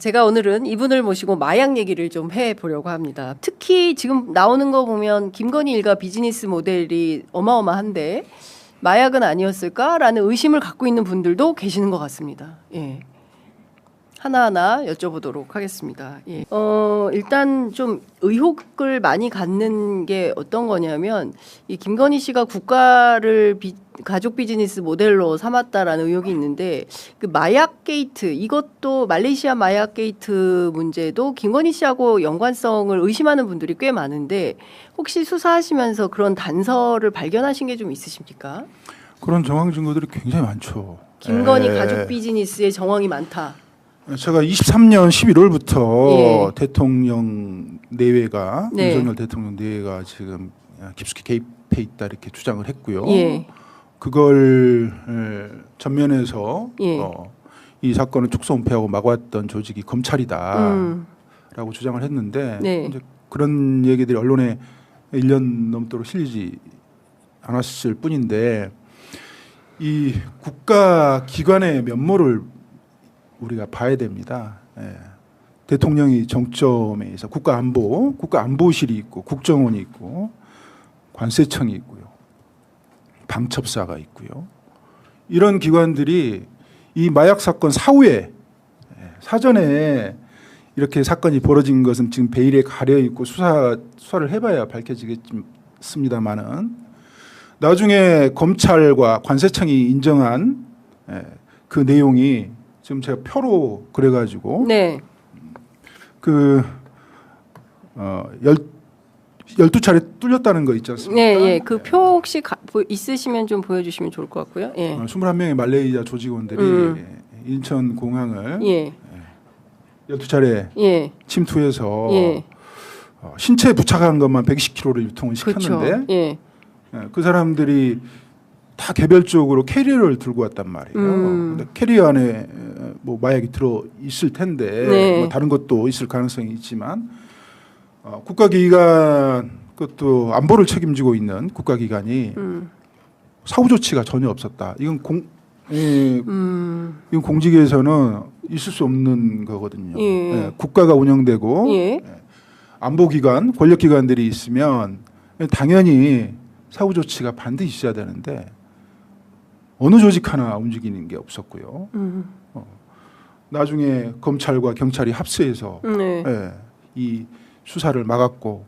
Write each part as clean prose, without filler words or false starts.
제가 오늘은 이분을 모시고 마약 얘기를 좀 해보려고 합니다. 특히 지금 나오는 거 보면 김건희 일가 비즈니스 모델이 어마어마한데 마약은 아니었을까라는 의심을 갖고 있는 분들도 계시는 것 같습니다. 예. 하나하나 여쭤보도록 하겠습니다. 예. 일단 좀 의혹을 많이 갖는 게 어떤 거냐면 이 김건희 씨가 국가를 가족 비즈니스 모델로 삼았다라는 의혹이 있는데 그 마약 게이트 이것도 말레이시아 마약 게이트 문제도 김건희 씨하고 연관성을 의심하는 분들이 꽤 많은데 혹시 수사하시면서 그런 단서를 발견하신 게 좀 있으십니까? 그런 정황 증거들이 굉장히 많죠. 김건희 가족 비즈니스의 정황이 많다. 제가 23년 11월부터 예. 대통령 내외가 네. 윤석열 대통령 내외가 지금 깊숙이 개입해 있다 이렇게 주장을 했고요. 예. 그걸 전면에서 예. 이 사건을 축소 은폐하고 막았던 조직이 검찰이다라고 주장을 했는데 네. 이제 그런 얘기들이 언론에 1년 넘도록 실리지 않았을 뿐인데 이 국가 기관의 면모를 우리가 봐야 됩니다. 예. 대통령이 정점에 있어 국가안보실이 있고 국정원이 있고 관세청이 있고요. 방첩사가 있고요. 이런 기관들이 이 마약 사건 사후에 사전에 이렇게 사건이 벌어진 것은 지금 베일에 가려 있고 수사를 해봐야 밝혀지겠습니다만은 나중에 검찰과 관세청이 인정한 그 내용이 지금 제가 표로 그래가지고 네. 12차례 뚫렸다는 거 있지 않습니까? 네, 예. 그 표 혹시 있으시면 좀 보여주시면 좋을 것 같고요. 예. 21명의 말레이시아 조직원들이 인천 공항을 예. 12차례 예. 침투해서 예. 신체에 부착한 것만 120kg를 유통을 시켰는데 그렇죠. 예. 그 사람들이 다 개별적으로 캐리어를 들고 왔단 말이에요. 근데 캐리어 안에 뭐 마약이 들어 있을 텐데 네. 뭐 다른 것도 있을 가능성이 있지만 국가기관 그것도 안보를 책임지고 있는 국가기관이 사후 조치가 전혀 없었다. 이건 이건 공직에서는 있을 수 없는 거거든요. 예. 예, 국가가 운영되고 예. 안보기관, 권력기관들이 있으면 당연히 사후 조치가 반드시 있어야 되는데 어느 조직 하나 움직이는 게 없었고요. 나중에 검찰과 경찰이 합세해서 네. 이 수사를 막았고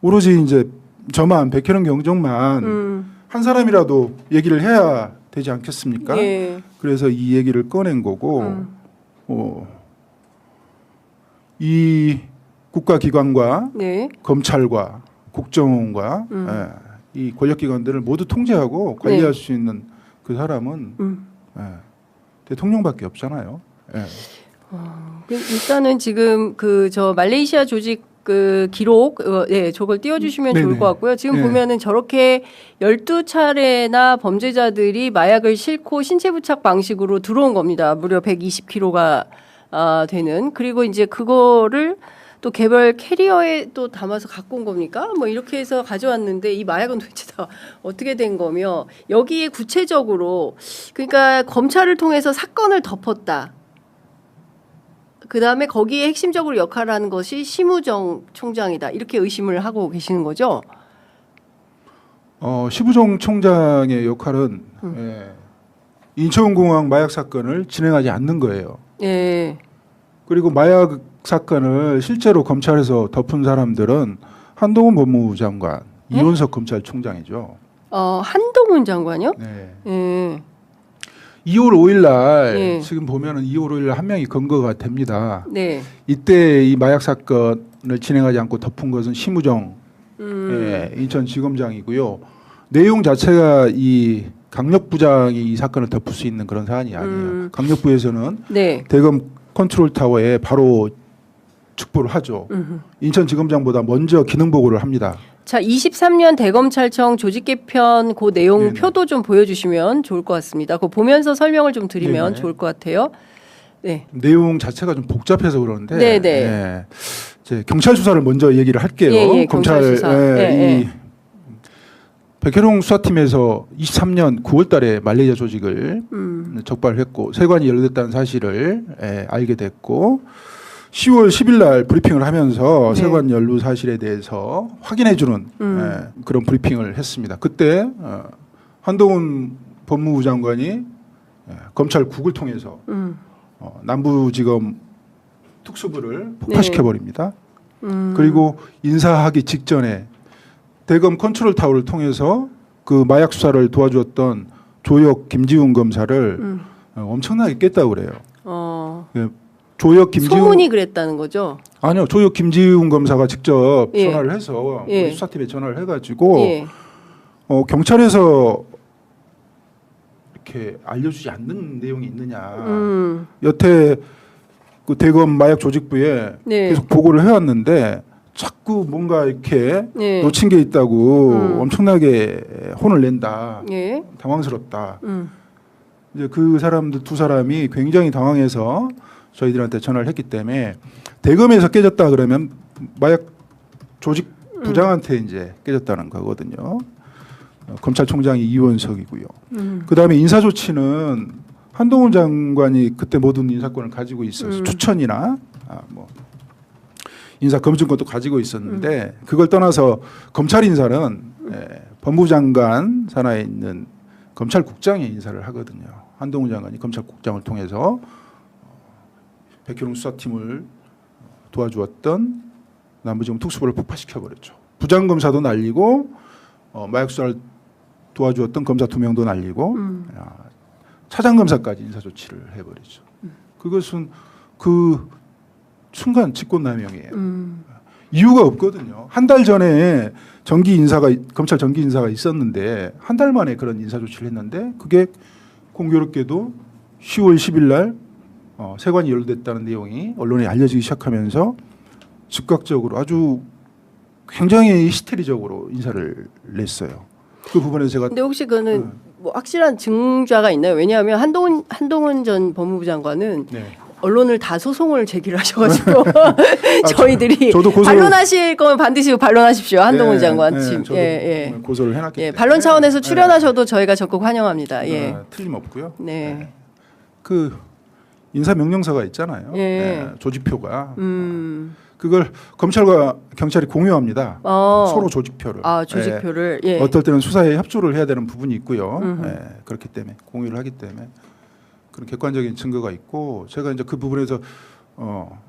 오로지 이제 저만 백현웅 경정만 한 사람이라도 얘기를 해야 되지 않겠습니까? 예. 그래서 이 얘기를 꺼낸 거고 이 국가기관과 네. 검찰과 국정원과 이 권력기관들을 모두 통제하고 관리할 네. 수 있는 그 사람은 대통령밖에 없잖아요. 예. 일단은 지금 그 저 말레이시아 조직 그 기록 예, 저걸 띄워주시면 네네. 좋을 것 같고요. 지금 네. 보면은 저렇게 12차례나 범죄자들이 마약을 싣고 신체 부착 방식으로 들어온 겁니다. 무려 120kg가 되는. 그리고 이제 그거를 또 개별 캐리어에 또 담아서 갖고 온 겁니까? 뭐 이렇게 해서 가져왔는데 이 마약은 도대체 다 어떻게 된 거며 여기에 구체적으로 그러니까 검찰을 통해서 사건을 덮었다. 그다음에 거기에 핵심적으로 역할을 하는 것이 심우정 총장이다. 이렇게 의심을 하고 계시는 거죠? 심우정 총장의 역할은 인천공항 마약 사건을 진행하지 않는 거예요. 예. 그리고 마약 사건을 실제로 검찰에서 덮은 사람들은 한동훈 법무부 장관, 이원석 검찰총장이죠. 한동훈 장관요? 네. 예. 2월 5일 날 예. 지금 보면은 2월 5일 날 한 명이 검거가 됩니다. 네. 이때 이 마약 사건을 진행하지 않고 덮은 것은 심우정 인천지검장이고요. 내용 자체가 이 강력부장이 이 사건을 덮을 수 있는 그런 사안이 아니에요. 강력부에서는 네. 대검 컨트롤 타워에 바로 축보를 하죠. 인천지검장보다 먼저 기능 보고를 합니다. 자, 23년 대검찰청 조직 개편 그 내용 네네. 표도 좀 보여주시면 좋을 것 같습니다. 그거 보면서 설명을 좀 드리면 네네. 좋을 것 같아요. 네. 내용 자체가 좀 복잡해서 그러는데 네네. 예. 이제 경찰 수사를 먼저 얘기를 할게요. 예, 예, 경찰 수사. 예, 이 백혜룡 수사팀에서 23년 9월달에 말레이시아 조직을 적발했고 세관이 연루됐다는 사실을 알게 됐고 10월 10일 날 브리핑을 하면서 네. 세관 연루 사실에 대해서 확인해주는 그런 브리핑을 했습니다. 그때 한동훈 법무부 장관이 검찰국을 통해서 남부지검 특수부를 폭파시켜 버립니다. 그리고 인사하기 직전에 대검 컨트롤 타워를 통해서 그 마약 수사를 도와주었던 조혁 김지훈 검사를 엄청나게 깼다고 그래요. 예, 조혁 김지훈 소문이 그랬다는 거죠. 아니요, 조혁 김지훈 검사가 직접 예. 전화를 해서 예. 우리 수사팀에 전화를 해가지고 예. 경찰에서 이렇게 알려주지 않는 내용이 있느냐. 여태 그 대검 마약 조직부에 네. 계속 보고를 해왔는데 자꾸 뭔가 이렇게 네. 놓친 게 있다고 엄청나게 혼을 낸다. 예. 당황스럽다. 이제 그 사람들 두 사람이 굉장히 당황해서 저희들한테 전화를 했기 때문에 대검에서 깨졌다 그러면 마약 조직 부장한테 이제 깨졌다는 거거든요. 검찰총장이 이원석이고요. 그다음에 인사 조치는 한동훈 장관이 그때 모든 인사권을 가지고 있어서 추천이나 뭐 인사 검증권도 가지고 있었는데 그걸 떠나서 검찰 인사는 법무부 장관 산하에 있는 검찰국장이 인사를 하거든요. 한동훈 장관이 검찰국장을 통해서 백혜룡 수사팀을 도와주었던 남부지검 특수부를 폭파시켜 버렸죠. 부장검사도 날리고 마약 수사를 도와주었던 검사 2명도 날리고 차장검사까지 인사조치를 해버리죠. 그것은 그 순간 직권남용이에요. 이유가 없거든요. 한 달 전에 검찰 정기 인사가 있었는데 한 달 만에 그런 인사조치를 했는데 그게 공교롭게도 10월 10일 날 세관이 연루됐다는 내용이 언론에 알려지기 시작하면서 즉각적으로 아주 굉장히 히스테리적으로 인사를 냈어요. 그 부분에서 제가 근데 혹시 그거는 뭐 확실한 증자가 있나요? 왜냐하면 한동훈 전 법무부 장관은 네. 언론을 다 소송을 제기를 하셔가지고 저희들이 저도 고소를- 반론하실 거면 반드시 반론하십시오. 한동훈 네, 장관 네, 님. 저도 예, 고소를 해놨기 예. 때문에 반론 차원에서 출연하셔도 저희가 적극 환영합니다. 예. 틀림없고요. 네. 그 인사 명령서가 있잖아요. 예. 조직표가 그걸 검찰과 경찰이 공유합니다. 서로 조직표를. 조직표를. 예. 어떨 때는 수사에 협조를 해야 되는 부분이 있고요. 그렇기 때문에 공유를 하기 때문에 그런 객관적인 증거가 있고 제가 이제 그 부분에서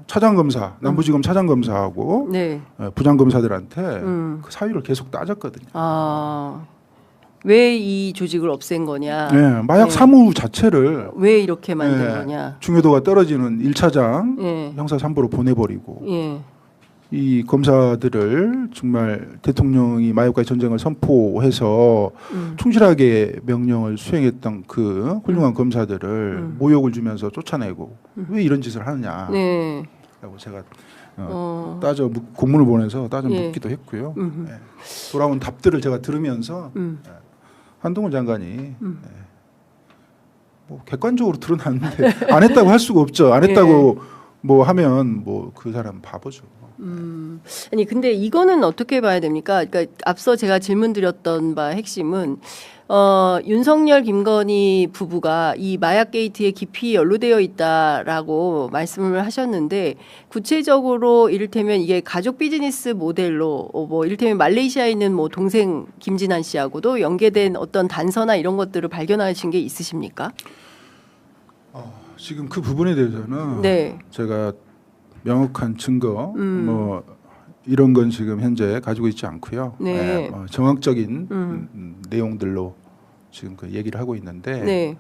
차장검사 남부지검 차장검사하고 네. 부장검사들한테 그 사유를 계속 따졌거든요. 왜 이 조직을 없앤 거냐? 네, 마약 사무 자체를 왜 이렇게 만든 네, 거냐? 중요도가 떨어지는 1차장 예. 형사 3부로 보내버리고 예. 이 검사들을 정말 대통령이 마약과의 전쟁을 선포해서 충실하게 명령을 수행했던 그 훌륭한 검사들을 모욕을 주면서 쫓아내고 왜 이런 짓을 하느냐 네. 라고 제가 공문을 보내서 따져 예. 묻기도 했고요. 돌아온 답들을 제가 들으면서 한동훈 장관이 뭐 객관적으로 드러났는데 안 했다고 할 수가 없죠. 안 했다고 뭐 하면 뭐 그 사람 바보죠. 아니 근데 이거는 어떻게 봐야 됩니까? 그러니까 앞서 제가 질문드렸던 바 핵심은 윤석열 김건희 부부가 이 마약 게이트에 깊이 연루되어 있다라고 말씀을 하셨는데 구체적으로 이를테면 이게 가족 비즈니스 모델로 뭐 이를테면 말레이시아에 있는 뭐 동생 김진환 씨하고도 연계된 어떤 단서나 이런 것들을 발견하신 게 있으십니까? 지금 그 부분에 대해서는 네. 제가 명확한 증거 뭐 이런 건 지금 현재 가지고 있지 않고요. 네. 정확적인 내용들로 지금 그 얘기를 하고 있는데 네.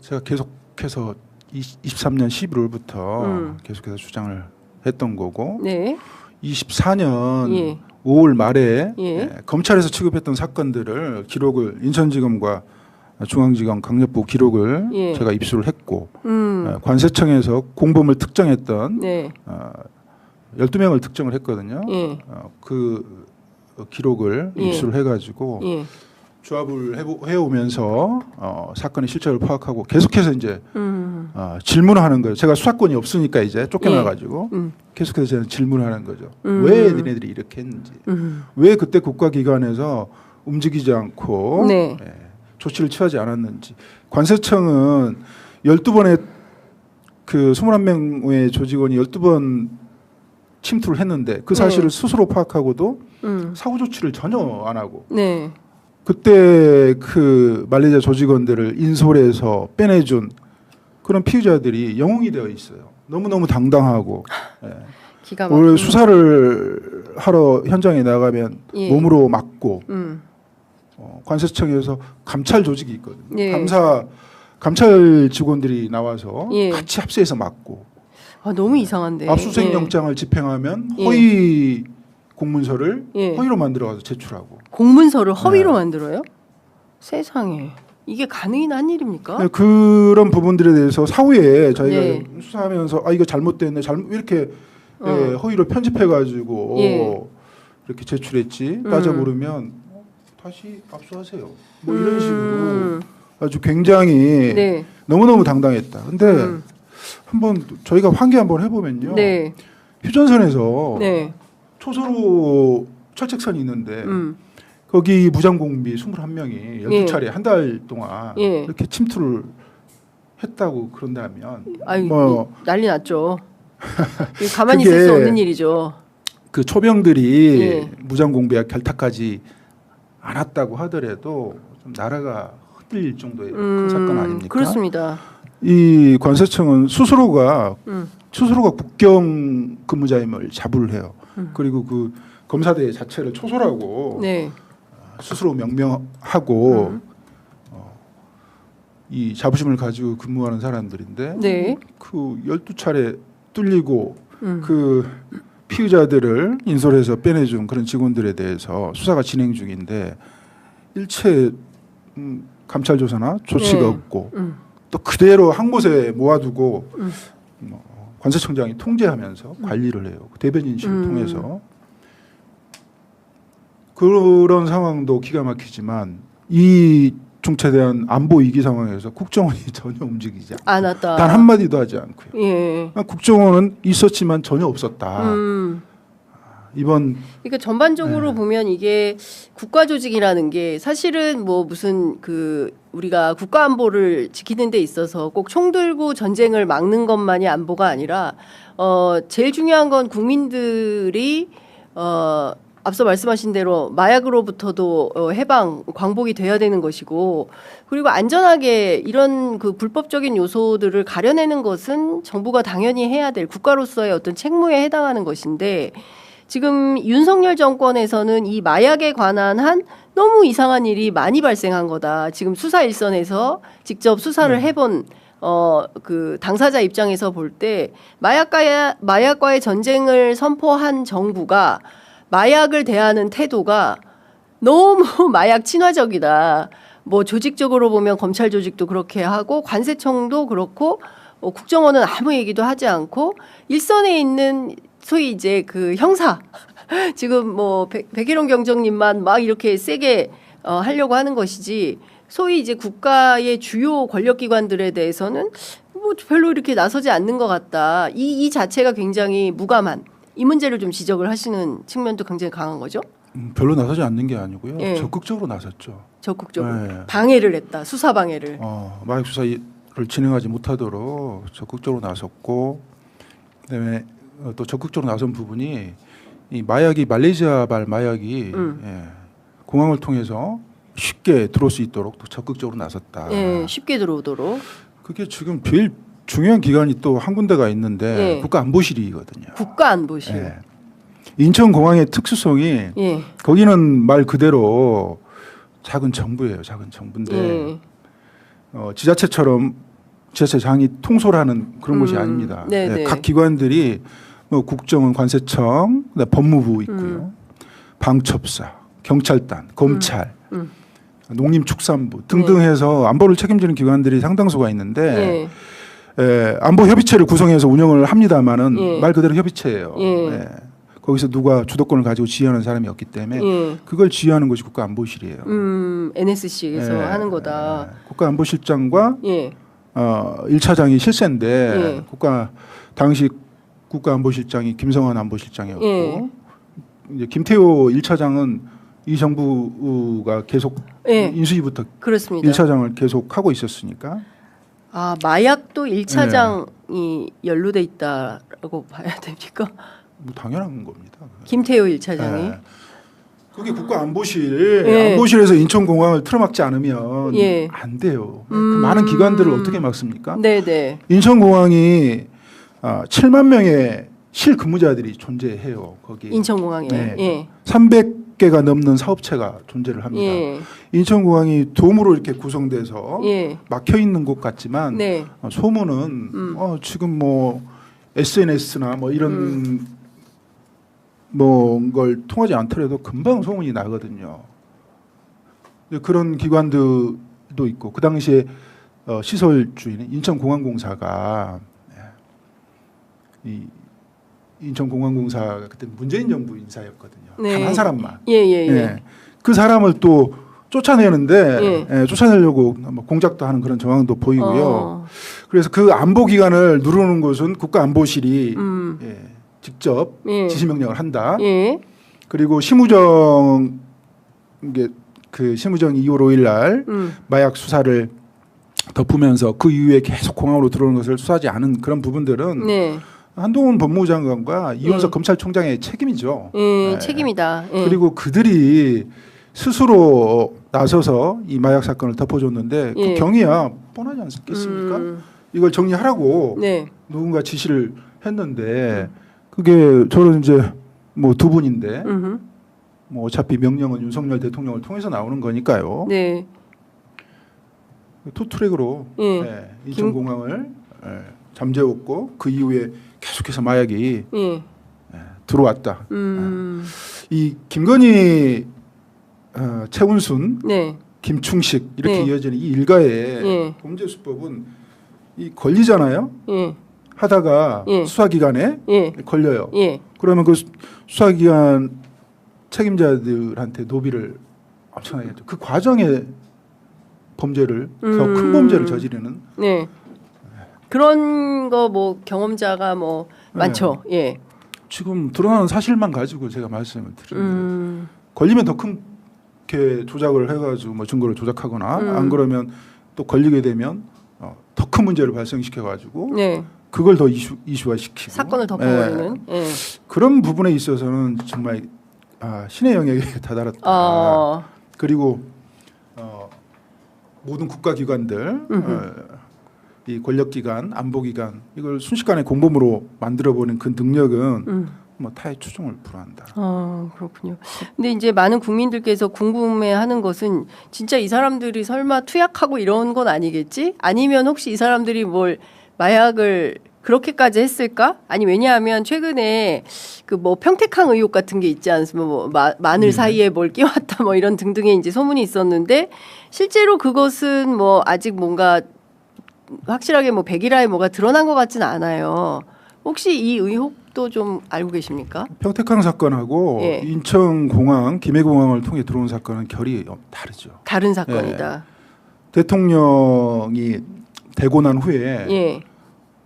제가 계속해서 23년 11월부터 계속해서 주장을 했던 거고 네. 24년 예. 5월 말에 예. 검찰에서 취급했던 사건들을 기록을 인천지검과 중앙지검 강력부 기록을 예. 제가 입수를 했고 관세청에서 공범을 특정했던 네. 12명을 특정을 했거든요. 예. 그 기록을 예. 입수를 해가지고 예. 조합을 해오면서 사건의 실체를 파악하고 계속해서 이제 질문하는 거예요. 제가 수사권이 없으니까 이제 쫓겨나가지고 계속해서 저는 질문하는 거죠. 왜 니네들이 이렇게 했는지, 왜 그때 국가기관에서 움직이지 않고 네. 조치를 취하지 않았는지. 관세청은 12번의 그 21명의 조직원이 12번 침투를 했는데 그 사실을 스스로 파악하고도 사후 조치를 전혀 안 하고 네. 그때 그 말레이시아 조직원들을 인솔해서 빼내준 그런 피의자들이 영웅이 되어 있어요. 너무너무 당당하고 기가 원래 막히네. 수사를 하러 현장에 나가면 예. 몸으로 맞고 음. 관세청에서 감찰 조직이 있거든요. 예. 감찰 직원들이 나와서 예. 같이 합세해서 맞고 아, 너무 이상한데. 압수수색 예. 영장을 집행하면 예. 허위 공문서를 예. 허위로 만들어가서 제출하고 공문서를 허위로 네. 만들어요? 세상에. 이게 가능한 일입니까? 네, 그런 부분들에 대해서 사후에 저희가 예. 수사하면서 아 이거 잘못됐네 이렇게 허위로 편집해가지고 예. 이렇게 제출했지 따져 보면 다시 압수하세요. 뭐 이런 식으로 아주 굉장히 네. 너무너무 당당했다. 근데 한번 저희가 환기 한번 해보면요. 네. 휴전선에서 네. 초소로 철책선이 있는데 거기 무장공비 21명이 12차례 한 달 동안 예. 이렇게 침투를 했다고 그런다면 아유, 뭐 난리 났죠. 이게 가만히 그게 있을 수 없는 일이죠. 그 초병들이 예. 무장공비와 결탁하지 않았다고 하더라도 좀 나라가 흔들릴 정도의 큰 사건 아닙니까? 그렇습니다. 이 관세청은 스스로가 국경 근무자임을 자부를 해요. 그리고 그 검사대 자체를 초소라고 네. 스스로 명명하고 이 자부심을 가지고 근무하는 사람들인데 네. 그 12차례 뚫리고 그 피의자들을 인솔해서 빼내준 그런 직원들에 대해서 수사가 진행 중인데 일체 감찰 조사나 조치가 네. 없고 또 그대로 한 곳에 모아두고 관세청장이 통제하면서 관리를 해요. 대변인실을 통해서. 그런 상황도 기가 막히지만 이 중차대한 안보 위기 상황에서 국정원이 전혀 움직이지 않고 안 왔다. 단 한마디도 하지 않고요. 예. 국정원은 있었지만 전혀 없었다. 이번 그러니까 전반적으로 보면 이게 국가 조직이라는 게 사실은 뭐 무슨 그 우리가 국가 안보를 지키는 데 있어서 꼭 총 들고 전쟁을 막는 것만이 안보가 아니라 제일 중요한 건 국민들이 앞서 말씀하신 대로 마약으로부터도 해방 광복이 돼야 되는 것이고 그리고 안전하게 이런 그 불법적인 요소들을 가려내는 것은 정부가 당연히 해야 될 국가로서의 어떤 책무에 해당하는 것인데 지금 윤석열 정권에서는 이 마약에 관한 한 너무 이상한 일이 많이 발생한 거다. 지금 수사 일선에서 직접 수사를 해본 그 당사자 입장에서 볼 때 마약과의 전쟁을 선포한 정부가 마약을 대하는 태도가 너무 마약 친화적이다. 뭐 조직적으로 보면 검찰 조직도 그렇게 하고 관세청도 그렇고 국정원은 아무 얘기도 하지 않고 일선에 있는 소위 이제 그 형사 지금 뭐 백일홍 경정님만 막 이렇게 세게 하려고 하는 것이지 소위 이제 국가의 주요 권력기관들에 대해서는 뭐 별로 이렇게 나서지 않는 것 같다. 이 자체가 굉장히 무감한 이 문제를 좀 지적을 하시는 측면도 굉장히 강한 거죠. 별로 나서지 않는 게 아니고요. 예. 적극적으로 나섰죠. 적극적으로 네. 방해를 했다. 수사 방해를. 마약 수사를 진행하지 못하도록 적극적으로 나섰고 그다음에 또 적극적으로 나선 부분이 이 마약이 말레이시아발 마약이 공항을 통해서 쉽게 들어올 수 있도록 또 적극적으로 나섰다. 예, 쉽게 들어오도록. 그게 지금 제일 중요한 기관이 또 한 군데가 있는데 예. 국가안보실이거든요. 국가안보실. 예. 인천공항의 특수성이 예. 거기는 말 그대로 작은 정부예요. 작은 정부인데 예. 지자체처럼 지자체장이 통솔하는 그런 곳이 아닙니다. 네네. 예, 각 기관들이 뭐 국정원, 관세청, 그다음에 법무부 있고요, 방첩사, 경찰단, 검찰, 농림축산부 등등 해서 안보를 책임지는 기관들이 상당수가 있는데 안보 협의체를 구성해서 운영을 합니다만은 말 그대로 협의체예요. 예. 거기서 누가 주도권을 가지고 지휘하는 사람이 없기 때문에 그걸 지휘하는 것이 국가안보실이에요. NSC에서 하는 거다. 국가안보실장과 예. 1차장이 실세인데 당시 국가안보실장이 김성환 안보실장이었고 이제 김태호 1차장은 이 정부가 계속 예. 인수위부터 그렇습니다. 1차장을 계속 하고 있었으니까. 아, 마약도 1차장이 연루돼 있다라고 봐야 됩니까? 뭐 당연한 겁니다. 김태효 1차장이. 예. 그게 국가안보실 예. 안보실에서 인천공항을 틀어막지 않으면 예. 안 돼요. 그 많은 기관들을 어떻게 막습니까? 네네. 인천공항이 7만 명의 실근무자들이 존재해요. 거기 인천공항에. 네. 예. 300개가 넘는 사업체가 존재를 합니다. 예. 인천공항이 돔으로 이렇게 구성돼서 예. 막혀 있는 곳 같지만 네. 소문은 지금 뭐 SNS나 뭐 이런 뭐 걸 통하지 않더라도 금방 소문이 나거든요. 그런 기관들도 있고 그 당시에 시설 주인 인천공항공사가 이 인천공항공사가 그때 문재인 정부 인사였거든요. 네. 단 한 사람만. 예예예. 예. 그 사람을 또 쫓아내는데 쫓아내려고 뭐 공작도 하는 그런 정황도 보이고요. 그래서 그 안보 기관을 누르는 곳은 국가안보실이 직접 예. 지시 명령을 한다. 예. 그리고 심우정 이게 그 심우정 2월 5일 날 마약 수사를 덮으면서 그 이후에 계속 공항으로 들어오는 것을 수사하지 않은 그런 부분들은 네. 한동훈 법무부 장관과 이원석 검찰총장의 책임이죠. 예. 네. 책임이다. 예. 그리고 그들이 스스로 나서서 이 마약 사건을 덮어줬는데 예. 그 경위야 뻔하지 않겠습니까? 이걸 정리하라고 네. 누군가 지시를 했는데 그게 저는 이제 뭐 두 분인데 뭐 어차피 명령은 윤석열 대통령을 통해서 나오는 거니까요. 네. 투트랙으로 예. 인천공항을 잠재웠고 그 이후에 계속해서 마약이 예. 들어왔다. 이 김건희, 최은순, 네. 김충식 이렇게 네. 이어지는 이 일가의 예. 범죄 수법은 이 걸리잖아요. 예. 하다가 예. 수사기관에 예. 걸려요. 예. 그러면 그 수사기관 책임자들한테 노비를 엄청나게 하죠. 그 과정에 범죄를 더 큰 범죄를 저지르는. 네. 그런 거 뭐 경험자가 뭐 많죠. 예. 지금 드러나는 사실만 가지고 제가 말씀을 드리는데 걸리면 더 큰 게 조작을 해가지고 뭐 증거를 조작하거나 안 그러면 또 걸리게 되면 더 큰 문제를 발생시켜가지고 네. 그걸 더 이슈화시키고 사건을 덮어버리는. 예. 그런 부분에 있어서는 정말 신의 영역에 다다랐다. 그리고 모든 국가기관들 이 권력기관, 안보기관 이걸 순식간에 공범으로 만들어버리는 그 능력은 뭐 타의 추종을 불허한다. 그렇군요. 근데 이제 많은 국민들께서 궁금해하는 것은 진짜 이 사람들이 설마 투약하고 이런 건 아니겠지? 아니면 혹시 이 사람들이 뭘 마약을 그렇게까지 했을까? 아니 왜냐하면 최근에 그 뭐 평택항 의혹 같은 게 있지 않습니까? 뭐 마늘 사이에 뭘 끼웠다 뭐 이런 등등의 이제 소문이 있었는데 실제로 그것은 뭐 아직 뭔가 확실하게 뭐 백일화에 뭐가 드러난 것 같지는 않아요. 혹시 이 의혹도 좀 알고 계십니까? 평택항 사건하고 예. 인천공항, 김해공항을 통해 들어온 사건은 결이 다르죠. 다른 사건이다. 대통령이 되고 난 후에 예.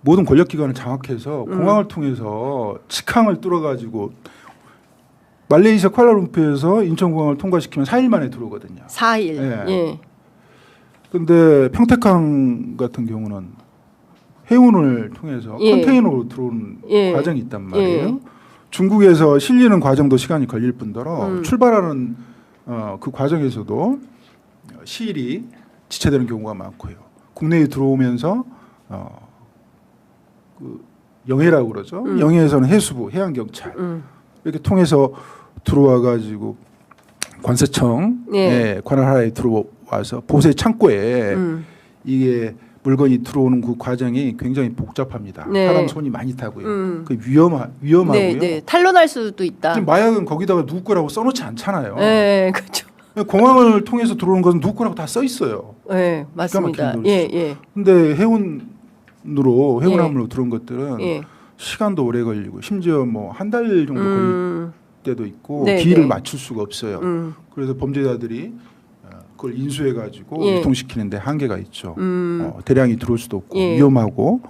모든 권력기관을 장악해서 공항을 통해서 직항을 뚫어가지고 말레이시아 쿠알라룸푸르에서 인천공항을 통과시키면 4일 만에 들어오거든요. 4일. 예. 예. 근데 평택항 같은 경우는 해운을 통해서 예. 컨테이너로 들어오는 예. 과정이 있단 말이에요. 예. 중국에서 실리는 과정도 시간이 걸릴 뿐더러 출발하는 그 과정에서도 시일이 지체되는 경우가 많고요. 국내에 들어오면서 그 영해라고 그러죠. 영해에서는 해수부, 해양경찰 이렇게 통해서 들어와 가지고 관세청 예. 관할하에 들어와서 보세 창고에 이게 물건이 들어오는 그 과정이 굉장히 복잡합니다. 네. 사람 손이 많이 타고요. 그 위험하고요. 네, 네. 탄로날 수도 있다. 지금 마약은 거기다가 누구 거라고 써놓지 않잖아요. 네, 그렇죠. 공항을 통해서 들어오는 것은 누구 거라고 다 써 있어요. 네, 맞습니다. 기가 막힌 예, 예. 근데 해운함으로 들어온 것들은 예. 시간도 오래 걸리고 심지어 뭐 한 달 정도 걸릴 때도 있고 네, 기일을 네. 맞출 수가 없어요. 그래서 범죄자들이 그걸 인수해 가지고 예. 유통시키는데 한계가 있죠. 대량이 들어올 수도 없고 예. 위험하고.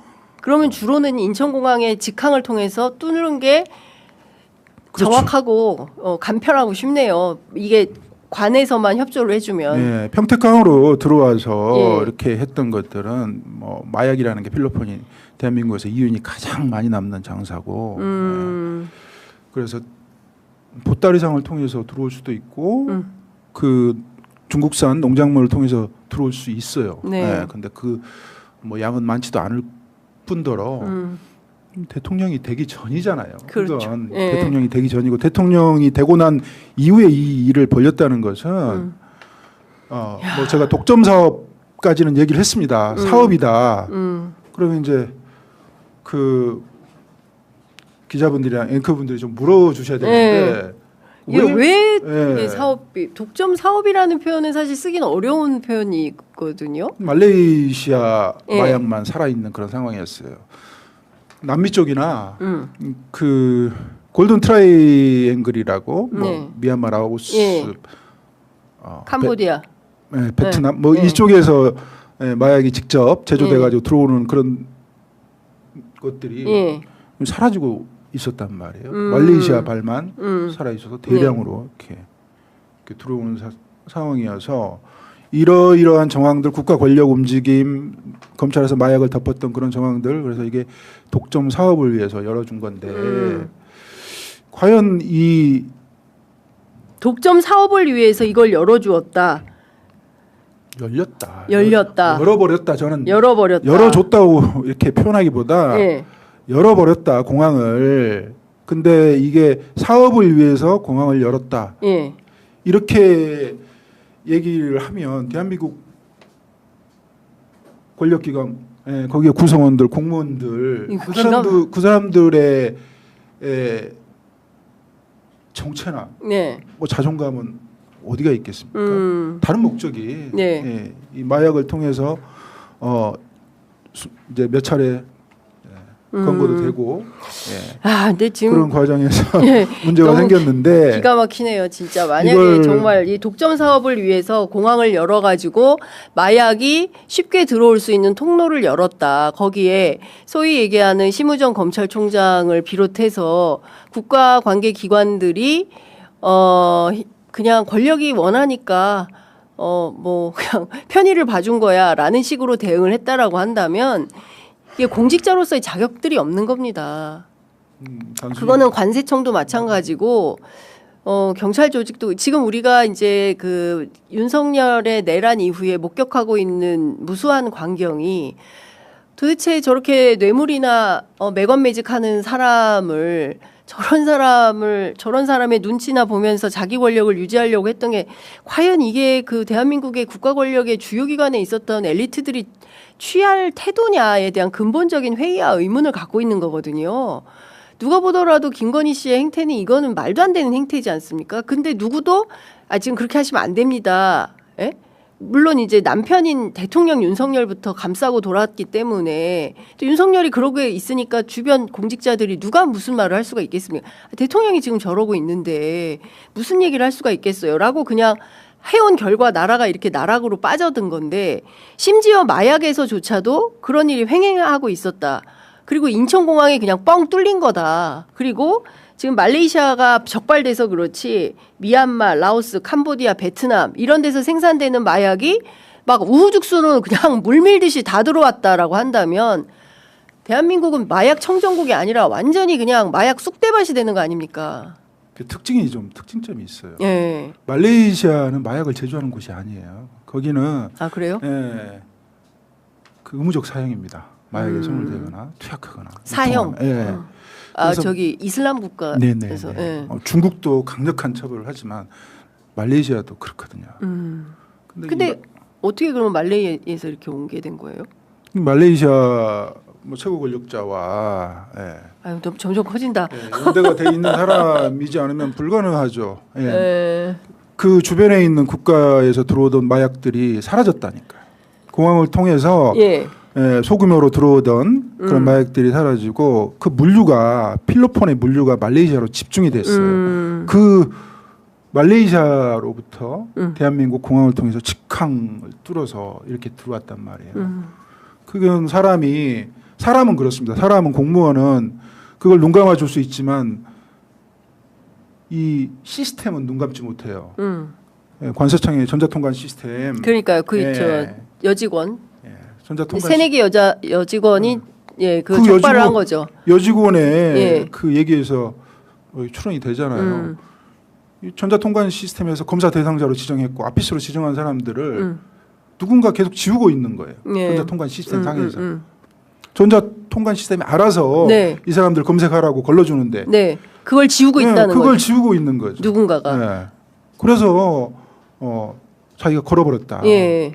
그러면 주로는 인천공항의 직항을 통해서 뚫는 게 그렇죠. 정확하고 간편하고 쉽네요. 이게 관에서만 협조를 해주면. 예, 평택강으로 들어와서 예. 이렇게 했던 것들은 뭐 마약이라는 게 필로폰이 대한민국에서 이윤이 가장 많이 남는 장사고 예, 그래서 보따리상을 통해서 들어올 수도 있고 그 중국산 농작물을 통해서 들어올 수 있어요. 네. 예, 근데 그 뭐 양은 많지도 않을 뿐더러 대통령이 되기 전이잖아요. 그렇죠. 그건 예. 대통령이 되기 전이고 대통령이 되고 난 이후에 이 일을 벌였다는 것은 뭐 제가 독점 사업까지는 얘기를 했습니다. 사업이다. 그러면 이제 그 기자분들이랑 앵커분들이 좀 물어주셔야 되는데 이게 왜 예. 이게 사업이 독점 사업이라는 표현은 사실 쓰기는 어려운 표현이거든요. 말레이시아 예. 마약만 살아있는 그런 상황이었어요. 남미 쪽이나 그 골든 트라이앵글이라고 뭐 네. 미얀마, 라오스, 예. 캄보디아. 베트남 뭐 네. 이쪽에서 마약이 직접 제조돼가지고 들어오는 그런 것들이 예. 사라지고 있었단 말이에요. 말레이시아 발만 살아 있어서 대량으로 이렇게 들어오는 상황이어서 이러이러한 정황들, 국가 권력 움직임, 검찰에서 마약을 덮었던 그런 정황들, 그래서 이게 독점 사업을 위해서 열어준 건데 과연 이 독점 사업을 위해서 이걸 열어주었다. 열렸다. 열어버렸다. 저는 열어버렸다. 열어줬다고 이렇게 표현하기보다 예. 열어버렸다 공항을. 근데 이게 사업을 위해서 공항을 열었다. 예. 이렇게 얘기를 하면 대한민국 권력기관, 거기에 구성원들, 공무원들, 그 사람들의 정체나 네. 뭐 자존감은 어디가 있겠습니까? 다른 목적이 네. 이 마약을 통해서 이제 몇 차례 권고도 되고 근데 지금 그런 과정에서 예, 문제가 너무 생겼는데 기가 막히네요, 진짜. 만약에 이걸 정말 이 독점 사업을 위해서 공항을 열어가지고 마약이 쉽게 들어올 수 있는 통로를 열었다. 거기에 소위 얘기하는 심우정 검찰총장을 비롯해서 국가관계기관들이 그냥 권력이 원하니까 뭐 그냥 편의를 봐준 거야라는 식으로 대응을 했다라고 한다면 이게 공직자로서의 자격들이 없는 겁니다. 단순히 그거는 관세청도 마찬가지고 경찰 조직도 지금 우리가 이제 그 윤석열의 내란 이후에 목격하고 있는 무수한 광경이 도대체 저렇게 뇌물이나 매건매직하는 사람을 저런 사람의 눈치나 보면서 자기 권력을 유지하려고 했던 게 과연 이게 그 대한민국의 국가 권력의 주요 기관에 있었던 엘리트들이 취할 태도냐에 대한 근본적인 회의와 의문을 갖고 있는 거거든요. 누가 보더라도 김건희 씨의 행태는 이거는 말도 안 되는 행태지 않습니까? 근데 누구도 지금 그렇게 하시면 안 됩니다. 예? 물론 이제 남편인 대통령 윤석열부터 감싸고 돌았기 때문에 또 윤석열이 그러고 있으니까 주변 공직자들이 누가 무슨 말을 할 수가 있겠습니까? 대통령이 지금 저러고 있는데 무슨 얘기를 할 수가 있겠어요? 라고 그냥 해온 결과 나라가 이렇게 나락으로 빠져든 건데 심지어 마약에서조차도 그런 일이 횡행하고 있었다. 그리고 인천공항이 그냥 뻥 뚫린 거다. 그리고 지금 말레이시아가 적발돼서 그렇지 미얀마, 라오스, 캄보디아, 베트남 이런 데서 생산되는 마약이 막 우후죽순으로 그냥 물밀듯이 다 들어왔다라고 한다면 대한민국은 마약 청정국이 아니라 완전히 그냥 마약 쑥대밭이 되는 거 아닙니까? 그 특징점이 있어요. 예. 말레이시아는 마약을 제조하는 곳이 아니에요. 거기는 그래요? 그 의무적 사형입니다. 마약에 손을 대거나 투약하거나 사형. 그래서 저기 이슬람 국가에서. 네네. 중국도 강력한 처벌을 하지만 말레이시아도 그렇거든요. 근데 어떻게 그러면 말레이시아에서 이렇게 옮게 된 거예요? 말레이시아 뭐 최고 권력자와 너무 점점 커진다. 연대가 돼 있는 사람이지 않으면 불가능하죠. 그 주변에 있는 국가에서 들어오던 마약들이 사라졌다니까요. 공항을 통해서 소규모로 들어오던 그런 마약들이 사라지고 그 물류가 필로폰의 물류가 말레이시아로 집중이 됐어요. 그 말레이시아로부터 대한민국 공항을 통해서 직항을 뚫어서 이렇게 들어왔단 말이에요. 그건 사람은 그렇습니다. 사람은 공무원은 그걸 눈 감아 줄 수 있지만 이 시스템은 눈 감지 못해요. 예, 관세청의 전자통관 시스템. 그러니까요. 그 예. 저 여직원 예, 전자통관 새내기 여직원이 예, 그 그 적발을 여직원- 한 거죠. 여직원의 예. 그 얘기에서 출연이 되잖아요. 이 전자통관 시스템에서 검사 대상자로 지정했고 아피스로 지정한 사람들을 누군가 계속 지우고 있는 거예요. 예. 전자통관 시스템 상에서. 전자통관 시스템이 알아서 네. 이 사람들 검색하라고 걸러주는데 네, 그걸 지우고 네, 있다는 그걸 거죠. 지우고 있는 거죠. 누군가가. 네. 그래서 자기가 걸어버렸다. 예,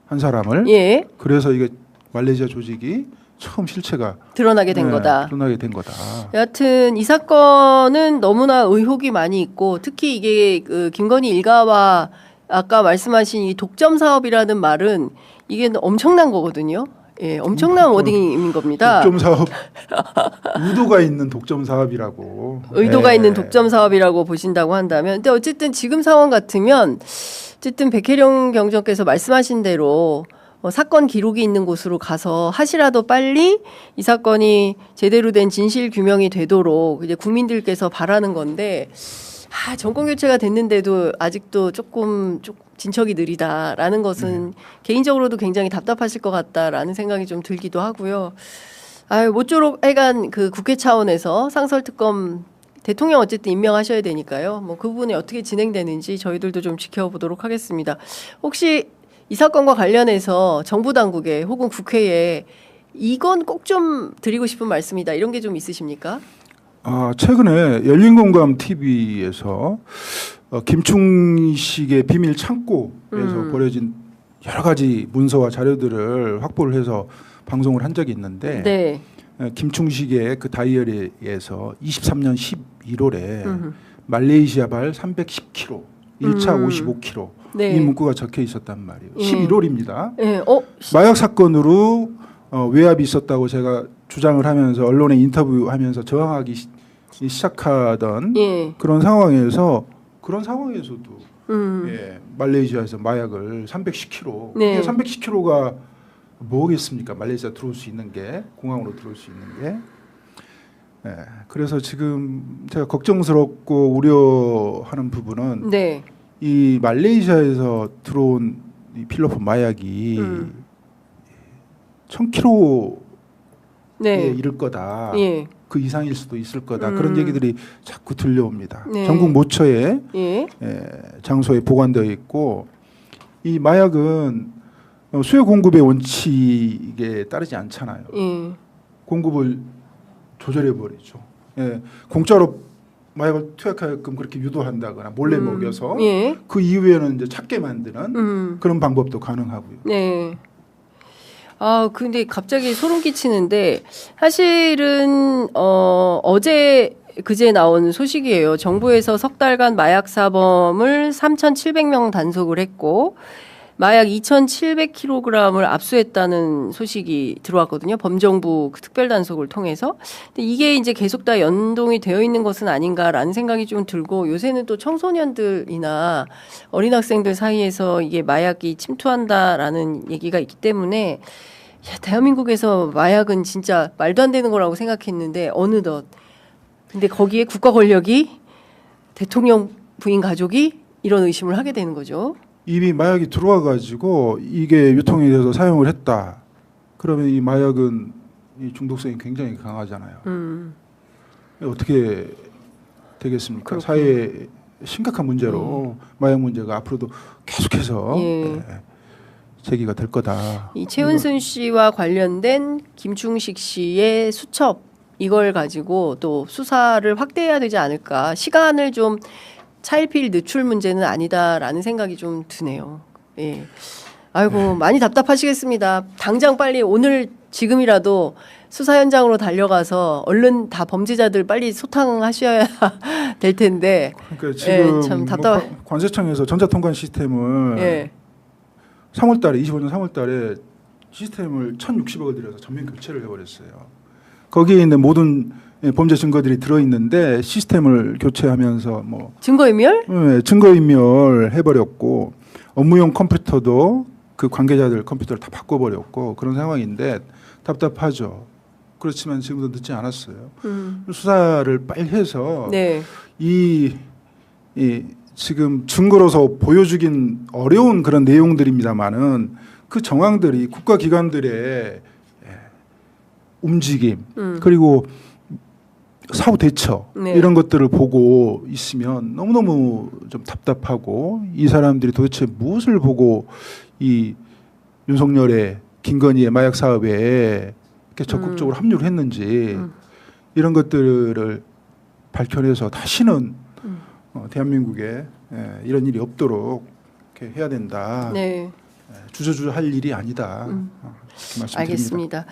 한 사람을. 예, 그래서 이게 말레이시아 조직이 처음 실체가 드러나게 된 네, 거다. 드러나게 된 거다. 여하튼 이 사건은 너무나 의혹이 많이 있고 특히 이게 그 김건희 일가와 아까 말씀하신 이 독점 사업이라는 말은 이게 엄청난 거거든요. 예, 엄청난 워딩인 겁니다. 독점 사업 의도가 있는 독점 사업이라고. 의도가 네. 있는 독점 사업이라고 보신다고 한다면, 근데 어쨌든 지금 상황 같으면 어쨌든 백혜령 경정께서 말씀하신 대로 사건 기록이 있는 곳으로 가서 하시라도 빨리 이 사건이 제대로 된 진실 규명이 되도록 이제 국민들께서 바라는 건데, 정권 교체가 됐는데도 아직도 조금 진척이 느리다라는 것은 개인적으로도 굉장히 답답하실 것 같다라는 생각이 좀 들기도 하고요. 모쪼록 하여간 그 국회 차원에서 상설특검 대통령 어쨌든 임명하셔야 되니까요. 뭐 그 부분이 어떻게 진행되는지 저희들도 좀 지켜보도록 하겠습니다. 혹시 이 사건과 관련해서 정부 당국에 혹은 국회에 이건 꼭 좀 드리고 싶은 말씀이다 이런 게 좀 있으십니까? 최근에 열린공감 TV에서 김충식의 비밀 창고에서 벌어진 여러 가지 문서와 자료들을 확보를 해서 방송을 한 적이 있는데 네. 김충식의 그 다이어리에서 23년 11월에 말레이시아발 310kg, 1차 55kg 네. 이 문구가 적혀 있었단 말이에요. 예. 11월입니다. 네. 마약 사건으로 외압이 있었다고 제가 주장을 하면서 언론에 인터뷰하면서 저항하기 시작하던 예. 그런 상황에서도 예, 말레이시아에서 마약을 310kg, 네. 310kg가 뭐겠습니까? 말레이시아 들어올 수 있는 게, 공항으로 들어올 수 있는 게. 예, 그래서 지금 제가 걱정스럽고 우려하는 부분은 네. 이 말레이시아에서 들어온 이 필로폰 마약이 1000kg에 네. 이를 거다. 예. 그 이상일 수도 있을 거다. 그런 얘기들이 자꾸 들려옵니다. 네. 전국 모처에 예. 장소에 보관되어 있고, 이 마약은 수요 공급의 원칙에 따르지 않잖아요. 예. 공급을 조절해 버리죠. 예, 공짜로 마약을 투약하게끔 그렇게 유도한다거나 몰래 먹여서 예. 그 이후에는 이제 찾게 만드는 그런 방법도 가능하고요. 네. 근데 갑자기 소름 끼치는데 사실은 어제 그제 나온 소식이에요. 정부에서 석 달간 마약 사범을 3,700명 단속을 했고 마약 2,700kg을 압수했다는 소식이 들어왔거든요. 범정부 그 특별 단속을 통해서. 근데 이게 이제 계속 다 연동이 되어 있는 것은 아닌가라는 생각이 좀 들고, 요새는 또 청소년들이나 어린 학생들 사이에서 이게 마약이 침투한다라는 얘기가 있기 때문에 대한민국에서 마약은 진짜 말도 안 되는 거라고 생각했는데 어느덧. 근데 거기에 국가 권력이, 대통령 부인 가족이 이런 의심을 하게 되는 거죠. 이미 마약이 들어와 가지고 이게 유통이 돼서 사용을 했다. 그러면 이 마약은 이 중독성이 굉장히 강하잖아요. 어떻게 되겠습니까? 그렇군요. 사회에 심각한 문제로 마약 문제가 앞으로도 계속해서 예. 제기가 될 거다. 이 최은순 씨와 관련된 김충식 씨의 수첩, 이걸 가지고 또 수사를 확대해야 되지 않을까. 시간을 좀 차일피일 늦출 문제는 아니다라는 생각이 좀 드네요. 예. 아이고, 많이 답답하시겠습니다. 당장 빨리 오늘 지금이라도 수사 현장으로 달려가서 얼른 다 범죄자들 빨리 소탕하셔야 될 텐데. 그러니까 지금 참 관세청에서 전자통관 시스템을 예. 3월달에 25년 3월달에 시스템을 1,060억을 들여서 전면 교체를 해버렸어요. 거기에 있는 모든 범죄 증거들이 들어있는데 시스템을 교체하면서 뭐 증거인멸? 증거인멸 해버렸고 업무용 컴퓨터도 그 관계자들 컴퓨터를 다 바꿔버렸고 그런 상황인데 답답하죠. 그렇지만 지금도 늦지 않았어요. 수사를 빨리 해서 네. 이 이 지금 증거로서 보여주긴 어려운 그런 내용들입니다만은 그 정황들이 국가기관들의 움직임 그리고 사후 대처 네. 이런 것들을 보고 있으면 너무너무 좀 답답하고 이 사람들이 도대체 무엇을 보고 이 윤석열의 김건희의 마약 사업에 이렇게 적극적으로 합류를 했는지 이런 것들을 밝혀내서 다시는 대한민국에 이런 일이 없도록 이렇게 해야 된다. 네. 주저주저 할 일이 아니다. 이렇게 말씀드립니다. 알겠습니다.